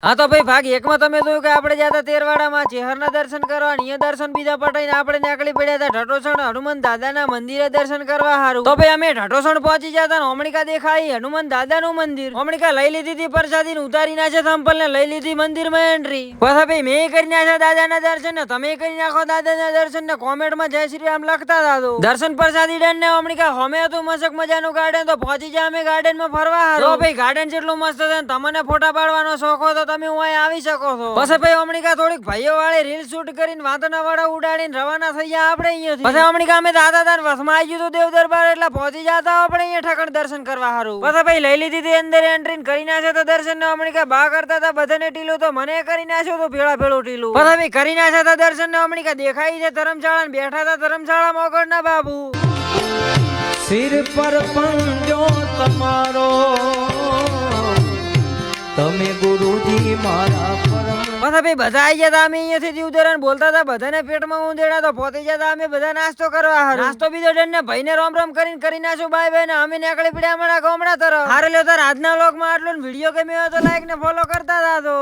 હા તો ભાઈ ભાગ એકમાં તમે જોયું કે આપણે જતા તેરવાડામાં ચેહરના દર્શન કરવા, અહીંયા દર્શન બીજા પટાઈને આપણે નીકળી પડ્યા હતા ઢટોસણ હનુમાન દાદાના મંદિરે દર્શન કરવા હારું. તો ભાઈ અમે ઢટોસણ પહોંચી જતા ઓમણીકા દેખાઈ હનુમાન દાદાનું મંદિર. ઓમણીકા લઈ લીધી હતી પ્રસાદી ઉતારી નાખે સંપલ ને લઈ લીધી મંદિરમાં એન્ટ્રી. પછી ભાઈ મેં કરી નાખ્યા દાદાના દર્શન ને તમે કરી નાખો દાદાના દર્શન ને કોમેન્ટમાં જય શ્રી રામ લખતા દાદો. દર્શન પ્રસાદી ડન ને ઓમણીકા હોમે હતું મસ્ત મજાનું ગાર્ડન. તો પહોંચી જાય અમે ગાર્ડનમાં ફરવા હારું. તો ભાઈ ગાર્ડન જેટલું મસ્ત છે તમને ફોટા પાડવાનો શોખ હોય તો તમે અહીં આવી શકો છો. પછી ભાઈ ઓમણીકા થોડીક ભાઈઓ વાળી રીલ શૂટ કરીને વાતના વાળા ઉડાડીને રવાના થઈ ગયા આપણે અહીંયાથી. પછી ઓમણીકા અમે દાદા દાન વસમાં આવી ગયું દેવ દરબાર એટલે પહોંચી જતા આપણે અહીંયા ઠકણ દર્શન કરવા હારું. પછી ભાઈ લઈ લીધી હતી અંદર એન્ટ્રી કરી નાખ્યો તો દર્શન ને ઓમણીકા બા કરતા હતા બધાને ટીલું તો મને કરી નાખ્યો તો ભેળા ભેળું ટીલું. પછી ભાઈ કરી નાખ્યા હતા દર્શન ને ઓમણીકા દેખાઈ છે ધર્મશાળા ને બેઠા હતા ધર્મશાળા મોગડ ના બાબુ. સિર પર પંજો તમારો તમે ગુરુજી મારા પરમ. પછી ભાઈ બધા આવી ગયા અમે અહીંયાથી દીવદરાને બોલતા હતા બધાને પેટમાં ઊંધેડા તો પહોંચી જતા અમે બધા નાસ્તો કરવા હારું. નાસ્તો બીજો ડન ને ભાઈને રોમ રોમ કરીને કરી નાખ્યો બાય બાય ને અમે નીકળી પડ્યા અમારા ગામડા તરફ. હારે લ્યો તાર આજના વ્લોગમાં આટલું વિડીયો ગમ્યો હોય તો લાઈક ને ફોલો કરતા હતા તો